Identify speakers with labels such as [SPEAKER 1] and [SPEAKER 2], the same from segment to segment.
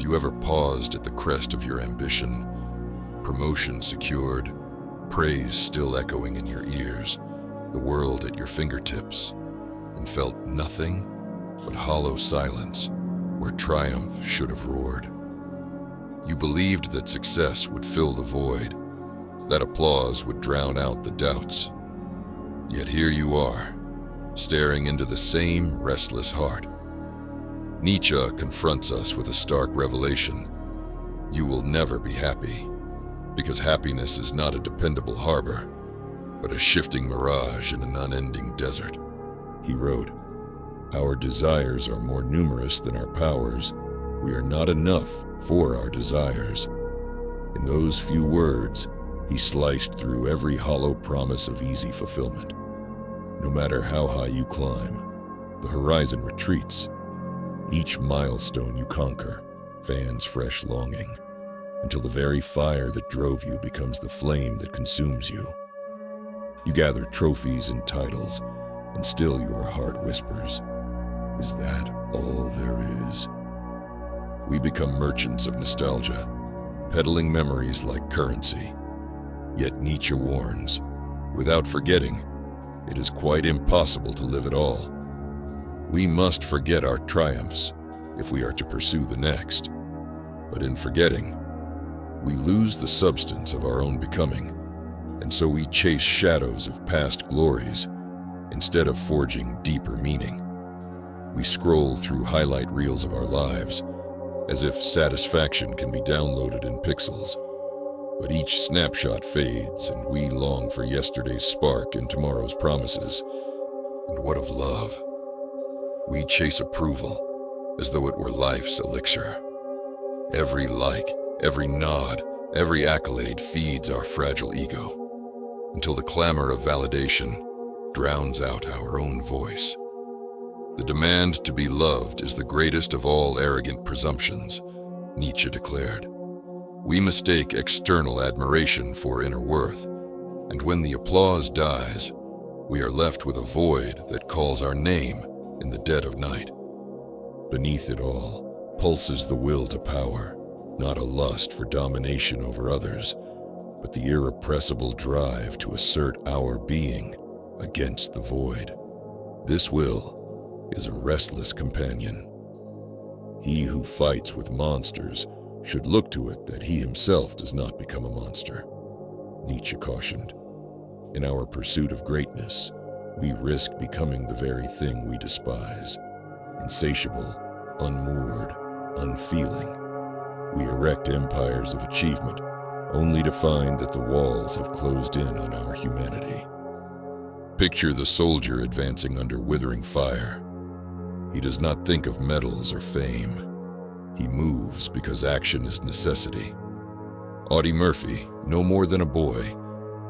[SPEAKER 1] you ever paused at the crest of your ambition, promotion secured, praise still echoing in your ears, the world at your fingertips, and felt nothing but hollow silence where triumph should have roared? You believed that success would fill the void, that applause would drown out the doubts. Yet here you are, staring into the same restless heart. Nietzsche confronts us with a stark revelation. You will never be happy, because happiness is not a dependable harbor, but a shifting mirage in an unending desert. He wrote, "Our desires are more numerous than our powers. We are not enough for our desires." In those few words, he sliced through every hollow promise of easy fulfillment. No matter how high you climb, the horizon retreats. Each milestone you conquer fans fresh longing, until the very fire that drove you becomes the flame that consumes you. You gather trophies and titles, and still your heart whispers, "Is that all there is?" We become merchants of nostalgia, peddling memories like currency. Yet Nietzsche warns, without forgetting, it is quite impossible to live at all. We must forget our triumphs if we are to pursue the next. But in forgetting, we lose the substance of our own becoming, and so we chase shadows of past glories instead of forging deeper meaning. We scroll through highlight reels of our lives, as if satisfaction can be downloaded in pixels. But each snapshot fades, and we long for yesterday's spark and tomorrow's promises. And what of love? We chase approval, as though it were life's elixir. Every like, every nod, every accolade feeds our fragile ego, until the clamor of validation drowns out our own voice. The demand to be loved is the greatest of all arrogant presumptions, Nietzsche declared. We mistake external admiration for inner worth, and when the applause dies, we are left with a void that calls our name in the dead of night. Beneath it all pulses the will to power, not a lust for domination over others, but the irrepressible drive to assert our being against the void. This will is a restless companion. He who fights with monsters should look to it that he himself does not become a monster, Nietzsche cautioned. In our pursuit of greatness, we risk becoming the very thing we despise. Insatiable, unmoored, unfeeling, we erect empires of achievement, only to find that the walls have closed in on our humanity. Picture the soldier advancing under withering fire. He does not think of medals or fame. He moves because action is necessity. Audie Murphy, no more than a boy,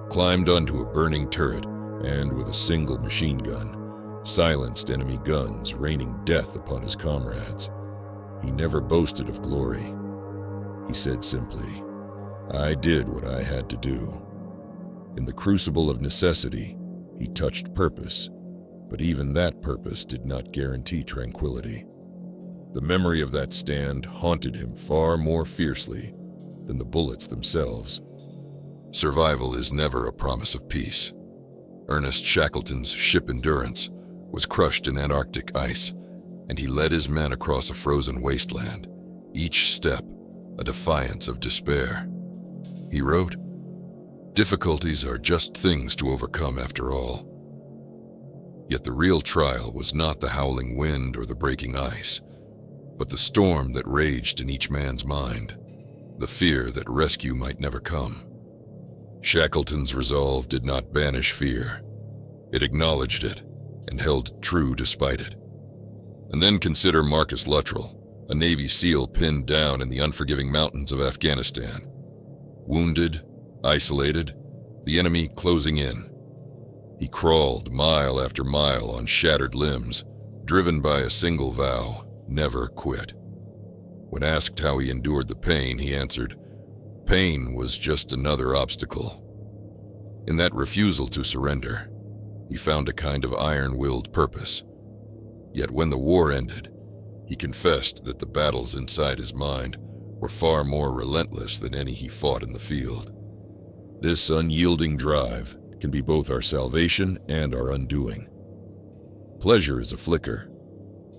[SPEAKER 1] climbed onto a burning turret and, with a single machine gun, silenced enemy guns, raining death upon his comrades. He never boasted of glory. He said simply, "I did what I had to do." In the crucible of necessity, he touched purpose, but even that purpose did not guarantee tranquility. The memory of that stand haunted him far more fiercely than the bullets themselves. Survival is never a promise of peace. Ernest Shackleton's ship Endurance was crushed in Antarctic ice, and he led his men across a frozen wasteland, each step a defiance of despair. He wrote, "Difficulties are just things to overcome after all." Yet the real trial was not the howling wind or the breaking ice, but the storm that raged in each man's mind, the fear that rescue might never come. Shackleton's resolve did not banish fear. It acknowledged it and held true despite it. And then consider Marcus Luttrell, a Navy SEAL pinned down in the unforgiving mountains of Afghanistan. Wounded, isolated, the enemy closing in. He crawled mile after mile on shattered limbs, driven by a single vow: never quit. When asked how he endured the pain, he answered, "Pain was just another obstacle." In that refusal to surrender, he found a kind of iron-willed purpose. Yet when the war ended, he confessed that the battles inside his mind were far more relentless than any he fought in the field. This unyielding drive can be both our salvation and our undoing. Pleasure is a flicker.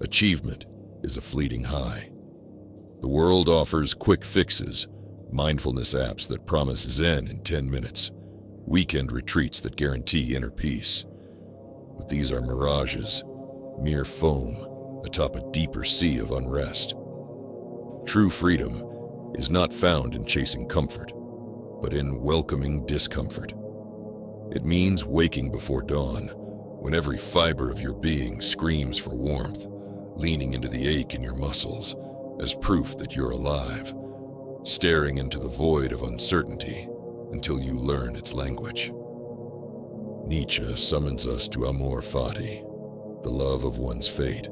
[SPEAKER 1] Achievement is a fleeting high. The world offers quick fixes, mindfulness apps that promise Zen in 10 minutes, weekend retreats that guarantee inner peace. But these are mirages, mere foam atop a deeper sea of unrest. True freedom is not found in chasing comfort, but in welcoming discomfort. It means waking before dawn, when every fiber of your being screams for warmth, leaning into the ache in your muscles as proof that you're alive, staring into the void of uncertainty until you learn its language. Nietzsche summons us to amor fati, the love of one's fate.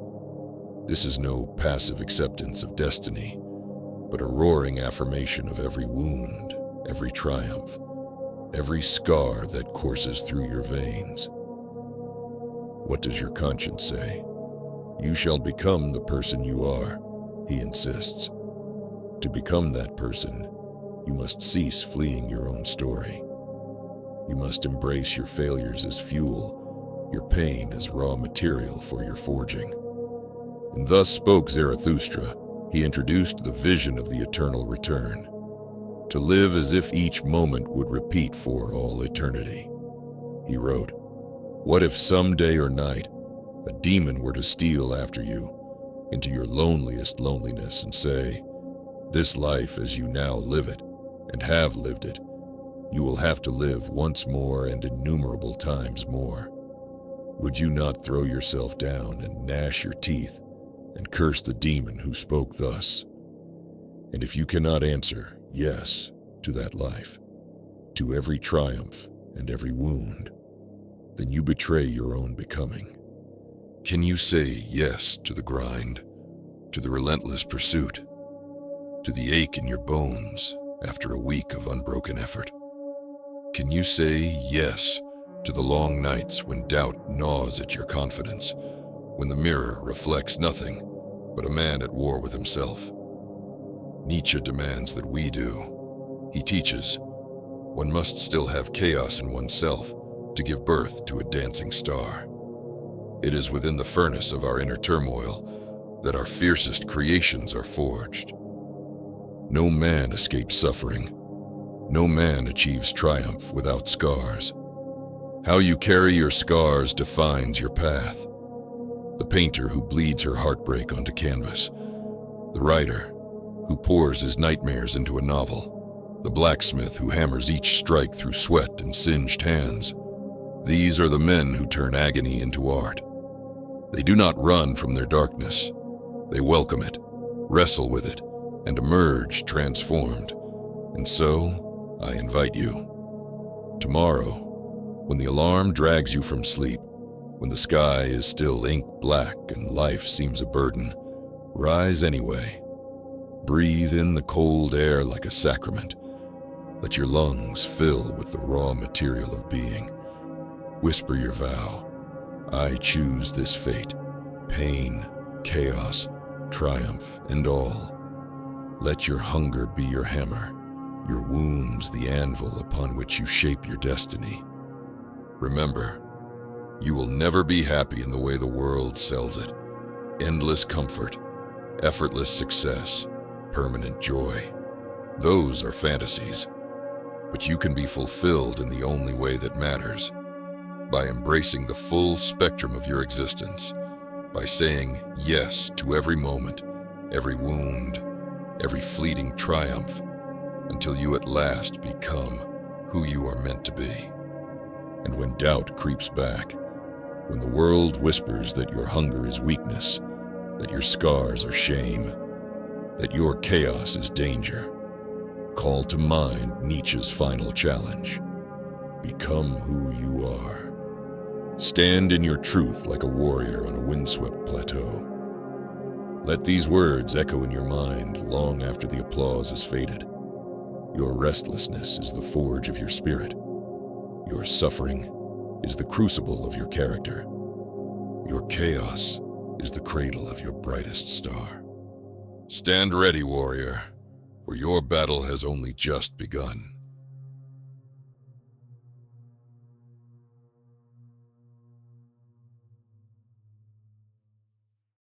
[SPEAKER 1] This is no passive acceptance of destiny, but a roaring affirmation of every wound, every triumph, every scar that courses through your veins. What does your conscience say? You shall become the person you are, he insists. To become that person, you must cease fleeing your own story. You must embrace your failures as fuel, your pain as raw material for your forging. And thus spoke Zarathustra. He introduced the vision of the eternal return, to live as if each moment would repeat for all eternity. He wrote, "What if some day or night a demon were to steal after you into your loneliest loneliness and say, 'This life as you now live it, and have lived it, you will have to live once more and innumerable times more.' Would you not throw yourself down and gnash your teeth and curse the demon who spoke thus? And if you cannot answer yes to that life, to every triumph and every wound, then you betray your own becoming. Can you say yes to the grind, to the relentless pursuit, to the ache in your bones after a week of unbroken effort? Can you say yes to the long nights when doubt gnaws at your confidence, when the mirror reflects nothing but a man at war with himself? Nietzsche demands that we do. He teaches, one must still have chaos in oneself to give birth to a dancing star. It is within the furnace of our inner turmoil that our fiercest creations are forged. No man escapes suffering. No man achieves triumph without scars. How you carry your scars defines your path. The painter who bleeds her heartbreak onto canvas, the writer who pours his nightmares into a novel, the blacksmith who hammers each strike through sweat and singed hands. These are the men who turn agony into art. They do not run from their darkness. They welcome it, wrestle with it, and emerge transformed. And so, I invite you. Tomorrow, when the alarm drags you from sleep, when the sky is still ink black and life seems a burden, rise anyway. Breathe in the cold air like a sacrament. Let your lungs fill with the raw material of being. Whisper your vow. I choose this fate, pain, chaos, triumph, and all. Let your hunger be your hammer, your wounds the anvil upon which you shape your destiny. Remember, you will never be happy in the way the world sells it. Endless comfort, effortless success, permanent joy. Those are fantasies. But you can be fulfilled in the only way that matters, by embracing the full spectrum of your existence, by saying yes to every moment, every wound, every fleeting triumph, until you at last become who you are meant to be. And when doubt creeps back, when the world whispers that your hunger is weakness, that your scars are shame, that your chaos is danger, call to mind Nietzsche's final challenge. Become who you are. Stand in your truth like a warrior on a windswept plateau. Let these words echo in your mind long after the applause has faded. Your restlessness is the forge of your spirit. Your suffering is the crucible of your character. Your chaos is the cradle of your brightest star. Stand ready, warrior, for your battle has only just begun.